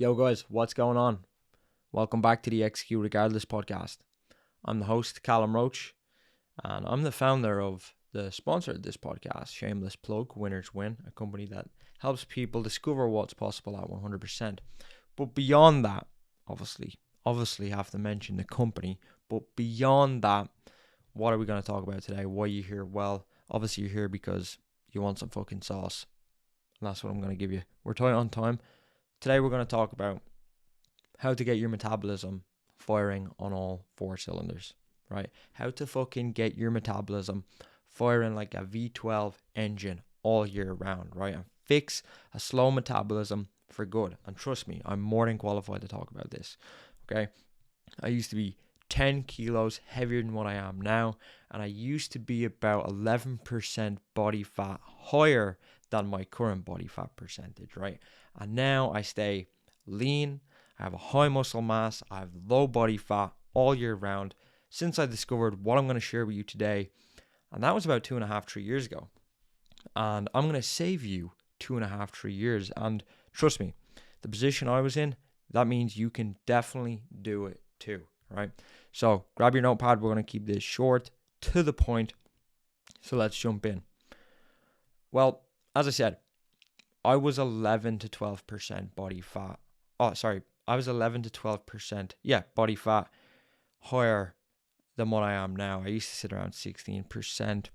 Yo guys, what's going on? Welcome back to the Execute Regardless podcast. I'm the host, Callum Roach, and I'm the founder of the sponsor of this podcast, shameless plug, Winners Win, a company that helps people discover what's possible at 100%. But beyond that, obviously have to mention the company, but beyond that, what are we going to talk about today? Why are you here? Well, obviously you're here because you want some fucking sauce, and that's what I'm going to give you. We're tight on time. Today we're going to talk about how to get your metabolism firing on all four cylinders, right? How to fucking get your metabolism firing like a V12 engine all year round, right? And fix a slow metabolism for good. And trust me, I'm more than qualified to talk about this, okay? I used to be 10 kilos heavier than what I am now, and I used to be about 11% body fat higher than my current body fat percentage, right? And now I stay lean, I have a high muscle mass, I have low body fat all year round since I discovered what I'm going to share with you today. And that was about 2.5, 3 years ago. And I'm going to save you 2.5, 3 years. And trust me, the position I was in, that means you can definitely do it too, right? So grab your notepad. We're going to keep this short, to the point. So let's jump in. Well, as I said, I was 11 to 12% body fat. I was 11 to 12%, body fat higher than what I am now. I used to sit around 16%,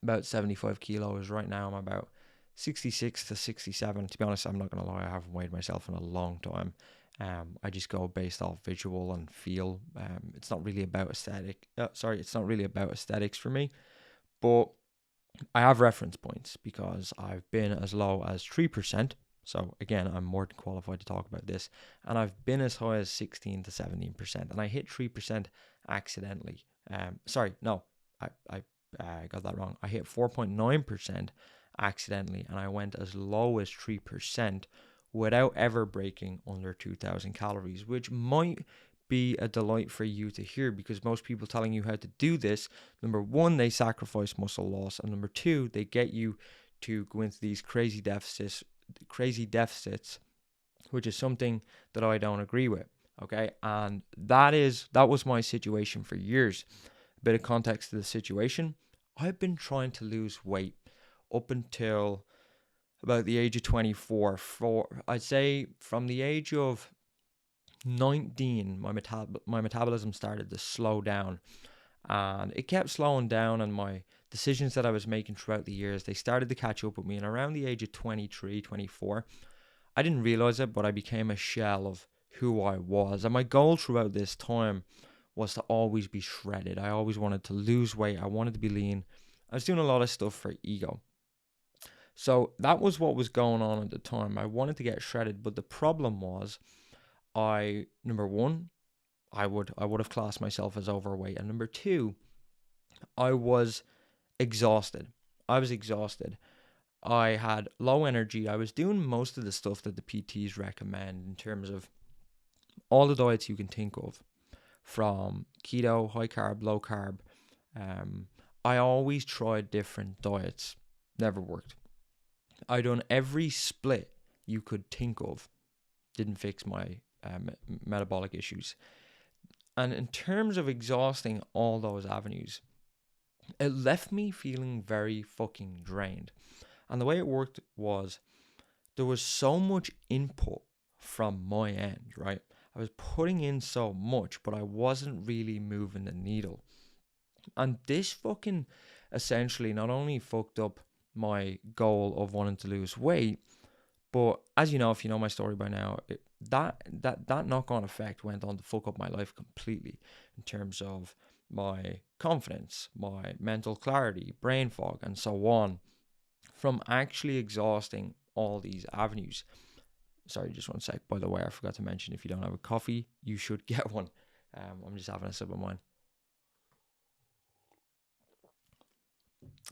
about 75 kilos. Right now I'm about 66 to 67. To be honest, I'm not going to lie, I haven't weighed myself in a long time. I just go based off visual and feel. It's not really about it's not really about aesthetics for me, but I have reference points because I've been as low as 3%. So again, I'm more than qualified to talk about this. And I've been as high as 16 to 17%. And I hit 3% accidentally. I got that wrong. I hit 4.9% accidentally. And I went as low as 3% without ever breaking under 2,000 calories, which might be a delight for you to hear, because most people telling you how to do this, number one, they sacrifice muscle loss, and number two, they get you to go into these crazy deficits, which is something that I don't agree with. Okay, and that was my situation for years. A bit of context to the situation: I've been trying to lose weight up until about the age of 24. I'd say from the age of 19, my metabolism started to slow down, and it kept slowing down, and my decisions that I was making throughout the years, they started to catch up with me. And around the age of 23, 24, I didn't realize it, but I became a shell of who I was. And my goal throughout this time was to always be shredded. I always wanted to lose weight. I wanted to be lean. I was doing a lot of stuff for ego. So that was what was going on at the time. I wanted to get shredded, but the problem was, number one, I would have classed myself as overweight, and number two, I was exhausted. I had low energy. I was doing most of the stuff that the PTs recommend in terms of all the diets you can think of, from keto, high carb, low carb. I always tried different diets, never worked. I done every split you could think of, didn't fix my metabolic issues. And in terms of exhausting all those avenues, it left me feeling very fucking drained. And the way it worked was, there was so much input from my end, right? I was putting in so much, but I wasn't really moving the needle. And this fucking essentially not only fucked up my goal of wanting to lose weight, but as you know, if you know my story by now, that knock-on effect went on to fuck up my life completely in terms of my confidence, my mental clarity, brain fog, and so on, from actually exhausting all these avenues. Sorry, just one sec. By the way, I forgot to mention, if you don't have a coffee, you should get one. I'm just having a sip of mine.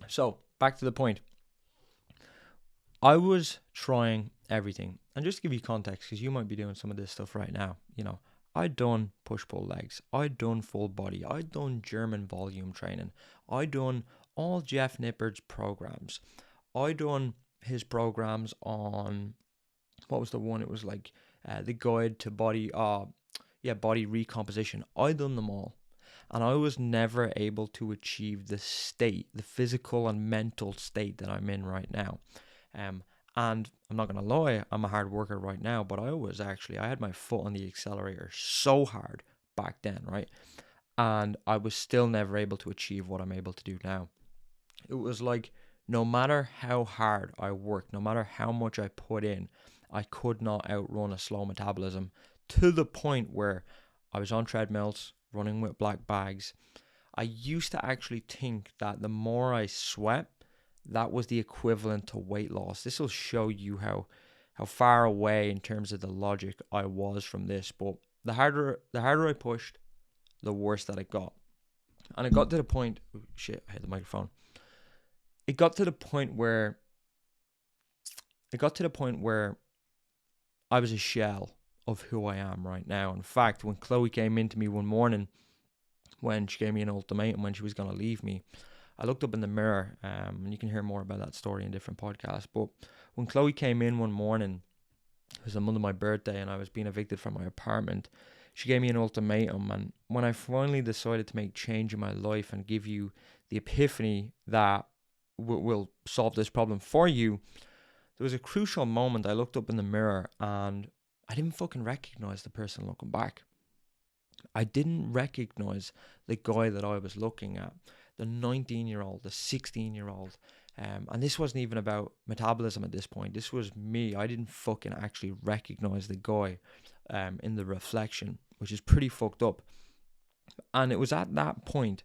So, back to the point. I was trying everything. And just to give you context, because you might be doing some of this stuff right now, I'd done push-pull legs. I'd done full body. I'd done German volume training. I'd done all Jeff Nippard's programs. I'd done his programs on, what was the one? It was like the guide to body recomposition. I done them all, and I was never able to achieve the physical and mental state that I'm in right now. And I'm not gonna lie, I'm a hard worker right now, but I had my foot on the accelerator so hard back then, right? And I was still never able to achieve what I'm able to do now. It was like no matter how hard I worked, no matter how much I put in, I could not outrun a slow metabolism, to the point where I was on treadmills, running with black bags. I used to actually think that the more I sweat, that was the equivalent to weight loss. This will show you how far away in terms of the logic I was from this. But the harder I pushed, the worse that it got. And it got to the point, oh shit, I hit the microphone. It got to the point where I was a shell of who I am right now. In fact, when Chloe came into me one morning, when she gave me an ultimatum when she was going to leave me, I looked up in the mirror, and you can hear more about that story in different podcasts. But when Chloe came in one morning, it was the month of my birthday, and I was being evicted from my apartment. She gave me an ultimatum, and when I finally decided to make change in my life and give you the epiphany that will solve this problem for you, there was a crucial moment. I looked up in the mirror, and I didn't fucking recognize the person looking back. I didn't recognize the guy that I was looking at, the 19-year-old, the 16-year-old. And this wasn't even about metabolism at this point. This was me. I didn't fucking actually recognize the guy in the reflection, which is pretty fucked up. And it was at that point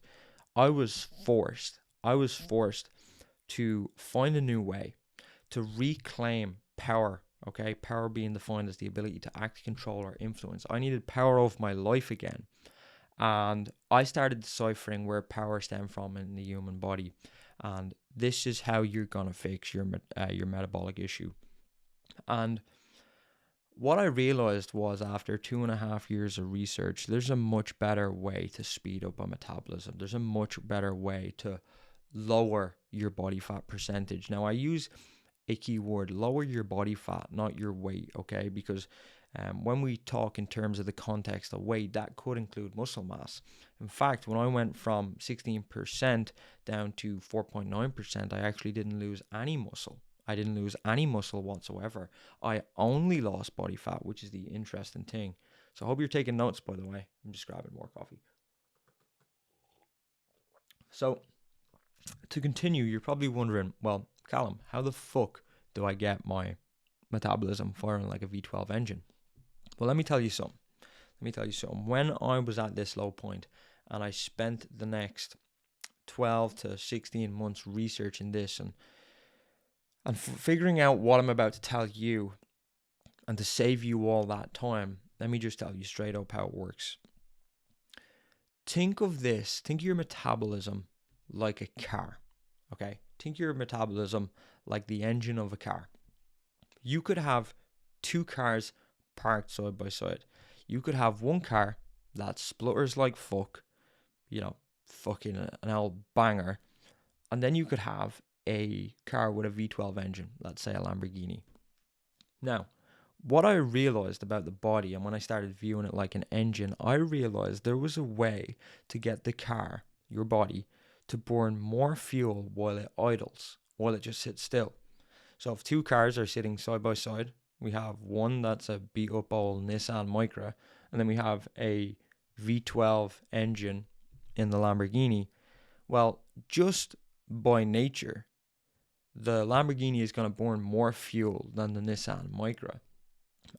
I was forced to find a new way to reclaim power. Okay, power being defined as the ability to act, control, or influence. I needed power over my life again. And I started deciphering where power stemmed from in the human body. And this is how you're going to fix your metabolic issue. And what I realized was, after 2.5 years of research, there's a much better way to speed up a metabolism. There's a much better way to lower your body fat percentage. Now, I use a key word: lower your body fat, not your weight, okay? Because when we talk in terms of the context of weight, that could include muscle mass. In fact, when I went from 16% down to 4.9%, I actually didn't lose any muscle. I didn't lose any muscle whatsoever. I only lost body fat, which is the interesting thing. So I hope you're taking notes, by the way. I'm just grabbing more coffee. So to continue, you're probably wondering, well, Callum, how the fuck do I get my metabolism firing like a V12 engine? Well, let me tell you something. When I was at this low point, and I spent the next 12 to 16 months researching this and figuring out what I'm about to tell you, and to save you all that time, let me just tell you straight up how it works. Think of your metabolism like a car, okay? Think your metabolism like the engine of a car. You could have two cars parked side by side. You could have one car that splutters like fuck, fucking an old banger, and then you could have a car with a V12 engine, let's say a Lamborghini. Now, what I realized about the body, and when I started viewing it like an engine, I realized there was a way to get the car, your body, to burn more fuel while it idles, while it just sits still. So if two cars are sitting side by side, we have one that's a beat up old Nissan Micra, and then we have a V12 engine in the Lamborghini. Well, just by nature, the Lamborghini is going to burn more fuel than the Nissan Micra.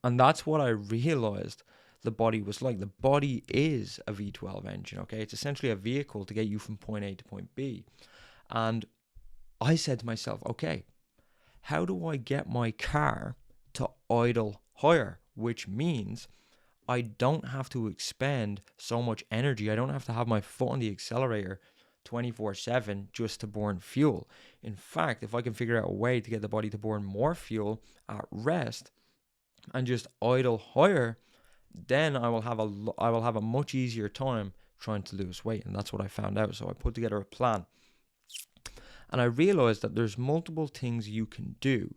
And that's what I realized the body was like. The body is a V12 engine, okay? It's essentially a vehicle to get you from point A to point B. And I said to myself, okay, how do I get my car to idle higher? Which means I don't have to expend so much energy. I don't have to have my foot on the accelerator 24/7 just to burn fuel. In fact, if I can figure out a way to get the body to burn more fuel at rest and just idle higher, then I will have a much easier time trying to lose weight. And that's what I found out. So I put together a plan. And I realized that there's multiple things you can do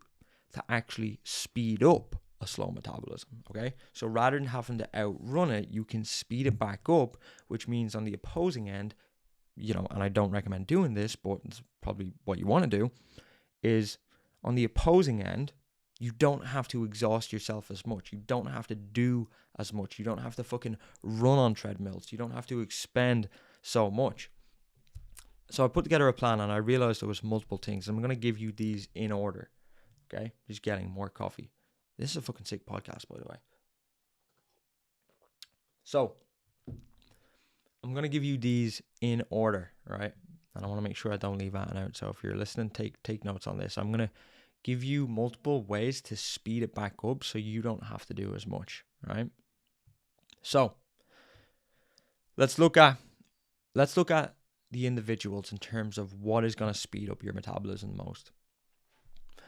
to actually speed up a slow metabolism, okay? So rather than having to outrun it, you can speed it back up, which means on the opposing end, and I don't recommend doing this, but it's probably what you want to do, is on the opposing end, you don't have to exhaust yourself as much. You don't have to do as much. You don't have to fucking run on treadmills. You don't have to expend so much. So I put together a plan and I realized there was multiple things. I'm going to give you these in order. Okay? Just getting more coffee. This is a fucking sick podcast, by the way. So I'm going to give you these in order, right? And I want to make sure I don't leave that out. So if you're listening, take notes on this. I'm going to give you multiple ways to speed it back up so you don't have to do as much, right? So let's look at the individuals in terms of what is going to speed up your metabolism most.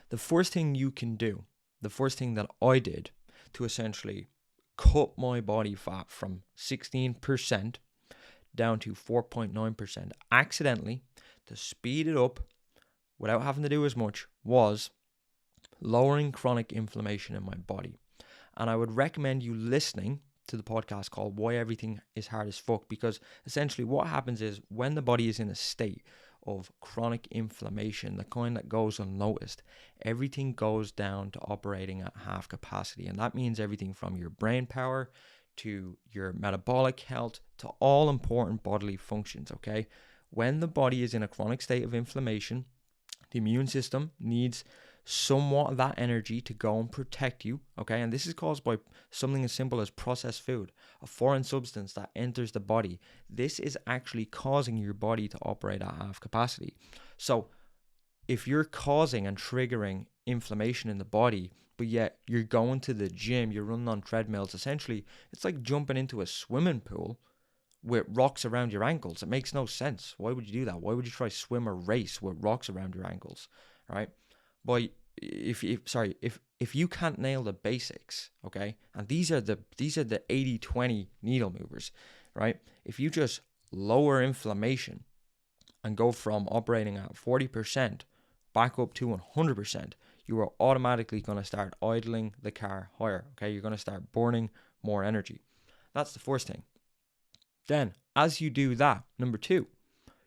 The first thing you can do, the first thing that I did to essentially cut my body fat from 16% down to 4.9% accidentally to speed it up without having to do as much was lowering chronic inflammation in my body. And I would recommend you listening to the podcast called Why Everything is Hard as Fuck, because essentially what happens is when the body is in a state of chronic inflammation, the kind that goes unnoticed, everything goes down to operating at half capacity. And that means everything from your brain power to your metabolic health to all important bodily functions, okay? When the body is in a chronic state of inflammation, the immune system needs somewhat of that energy to go and protect you, okay? And this is caused by something as simple as processed food, a foreign substance that enters the body. This is actually causing your body to operate at half capacity. So if you're causing and triggering inflammation in the body, but yet you're going to the gym, you're running on treadmills, essentially it's like jumping into a swimming pool with rocks around your ankles. It makes no sense. Why would you do that? Why would you try swim or race with rocks around your ankles, right? But if you can't nail the basics, okay, and these are the 80-20 needle movers, right? If you just lower inflammation and go from operating at 40% back up to 100%, you are automatically going to start idling the car higher, okay? You're going to start burning more energy. That's the first thing. Then, as you do that, number 2,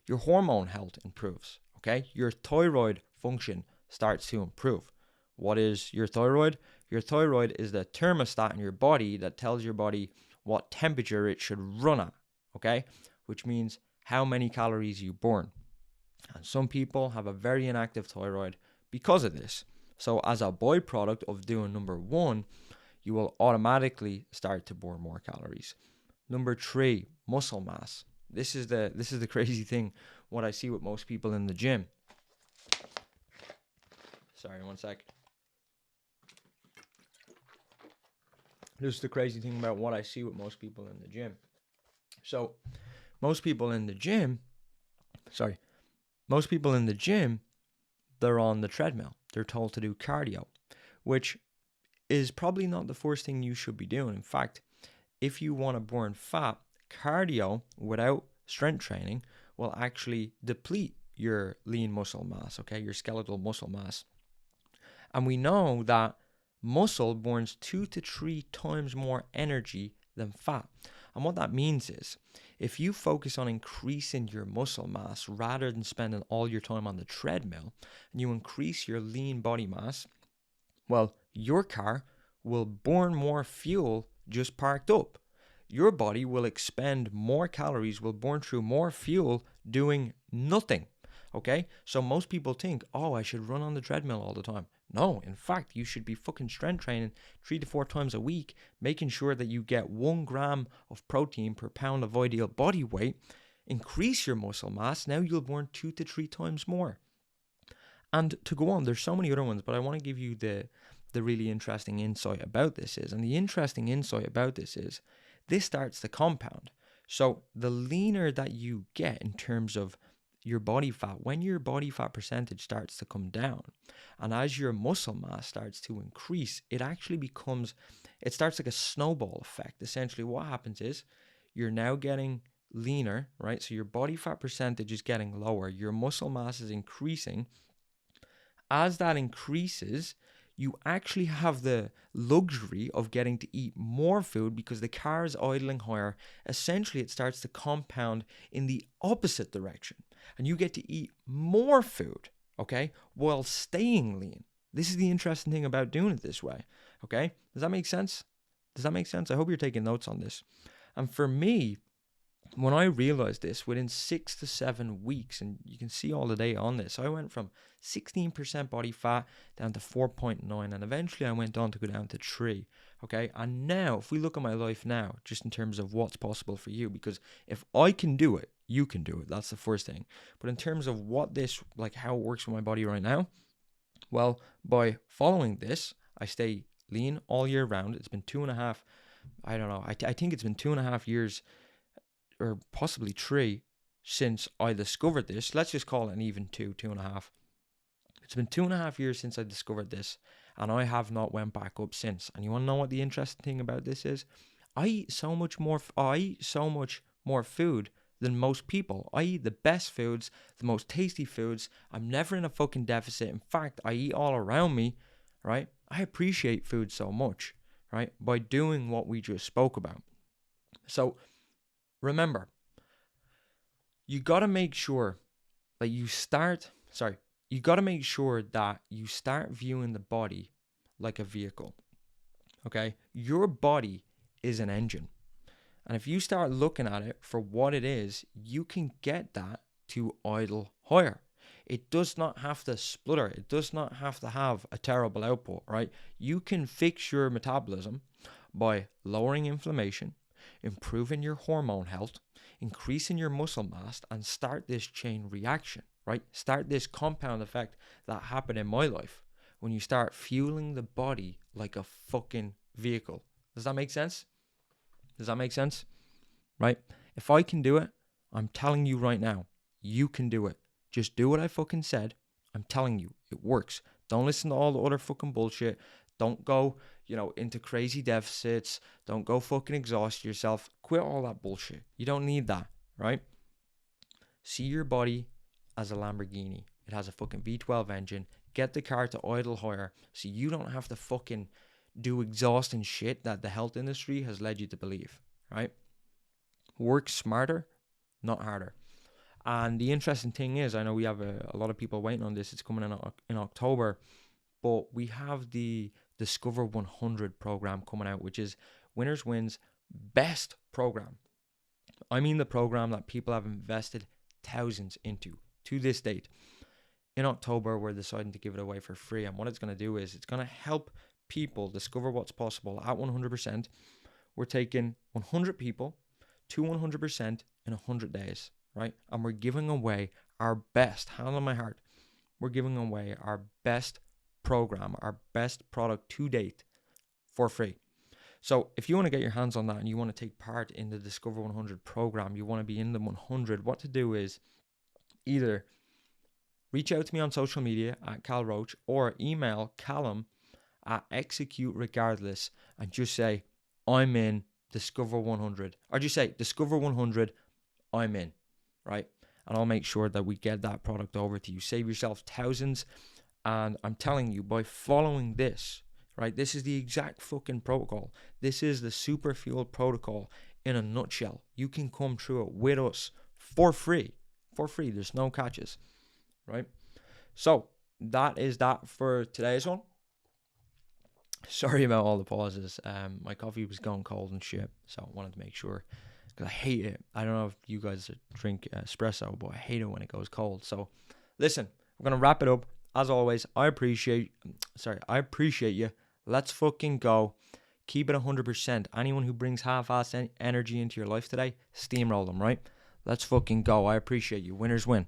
your hormone health improves, okay? Your thyroid function starts to improve. What is your thyroid? Your thyroid is the thermostat in your body that tells your body what temperature it should run at, okay? Which means how many calories you burn. And some people have a very inactive thyroid because of this. So as a byproduct of doing number 1, you will automatically start to burn more calories. Number 3, muscle mass. This is the crazy thing, what I see with most people in the gym. Sorry, one sec. This is the crazy thing about what I see with most people in the gym. So, most people in the gym, they're on the treadmill. They're told to do cardio, which is probably not the first thing you should be doing. In fact, if you want to burn fat, cardio without strength training will actually deplete your lean muscle mass, okay, your skeletal muscle mass. And we know that muscle burns 2 to 3 times more energy than fat. And what that means is, if you focus on increasing your muscle mass rather than spending all your time on the treadmill, and you increase your lean body mass, well, your car will burn more fuel just parked up. Your body will expend more calories, will burn through more fuel doing nothing. Okay? So most people think, oh, I should run on the treadmill all the time. No, in fact, you should be fucking strength training 3 to 4 times a week, making sure that you get 1 gram of protein per pound of ideal body weight. Increase your muscle mass. Now you'll burn 2 to 3 times more. And to go on, there's so many other ones, but I want to give you the really interesting insight about this is, and the interesting insight about this is, this starts to compound. So the leaner that you get in terms of your body fat, when your body fat percentage starts to come down, and as your muscle mass starts to increase, it starts like a snowball effect. Essentially what happens is, you're now getting leaner, right? So your body fat percentage is getting lower, your muscle mass is increasing. As that increases, you actually have the luxury of getting to eat more food because the car is idling higher. Essentially, it starts to compound in the opposite direction, and you get to eat more food, okay, while staying lean. This is the interesting thing about doing it this way, okay? Does that make sense? Does that make sense? I hope you're taking notes on this. And for me, when I realized this within 6 to 7 weeks, and you can see all the data on this, I went from 16% body fat down to 4.9, and eventually I went on to go down to 3. Okay, and now if we look at my life now, just in terms of what's possible for you, because if I can do it, you can do it. That's the first thing. But in terms of what this, like how it works with my body right now, well, by following this, I stay lean all year round. It's been 2.5, I don't know, I think it's been 2.5 years, or possibly 3, since I discovered this. Let's just call it an even 2.5. It's been 2.5 years since I discovered this, and I have not went back up since. And you want to know what the interesting thing about this is? I eat so much more food than most people. I eat the best foods, the most tasty foods. I'm never in a fucking deficit. In fact, I eat all around me, right? I appreciate food so much, right? By doing what we just spoke about. So remember, you got to make sure that you start viewing the body like a vehicle. Okay? Your body is an engine. And if you start looking at it for what it is, you can get that to idle higher. It does not have to splutter. It does not have to have a terrible output, right? You can fix your metabolism by lowering inflammation, improving your hormone health, increasing your muscle mass, and start this chain reaction, right? Start this compound effect that happened in my life when you start fueling the body like a fucking vehicle. Does that make sense? Does that make sense? Right? If I can do it, I'm telling you right now, you can do it. Just do what I fucking said. I'm telling you, it works. Don't listen to all the other fucking bullshit. Don't go, into crazy deficits. Don't go fucking exhaust yourself. Quit all that bullshit. You don't need that, right? See your body as a Lamborghini. It has a fucking V12 engine. Get the car to idle higher so you don't have to fucking do exhausting shit that the health industry has led you to believe, right? Work smarter, not harder. And the interesting thing is, I know we have a lot of people waiting on this. It's coming in October, but we have the Discover 100 program coming out, which is Winners Wins best program. I mean the program that people have invested thousands into to this date. In October, we're deciding to give it away for free. And what it's going to do is it's going to help people discover what's possible at 100%. We're taking 100 people to 100% in 100 days, right? And we're giving away our best, hand on my heart, we're giving away our best program, our best product to date for free. So if you want to get your hands on that and you want to take part in the Discover 100 program, you want to be in the 100, what to do is either reach out to me on social media at Cal Roach or email Callum at Execute Regardless and just say, I'm in Discover 100. Or just say, Discover 100, I'm in, right? And I'll make sure that we get that product over to you. Save yourself thousands. And I'm telling you, by following this, right, this is the exact fucking protocol. This is the Super Fuel protocol in a nutshell. You can come through it with us for free. For free. There's no catches, right? So that is that for today's one. Sorry about all the pauses. My coffee was going cold and shit, so I wanted to make sure, because I hate it. I don't know if you guys drink espresso, but I hate it when it goes cold. So listen, we're going to wrap it up. As always, I appreciate you. Let's fucking go. Keep it 100%. Anyone who brings half-assed energy into your life today, steamroll them, right? Let's fucking go. I appreciate you. Winners win.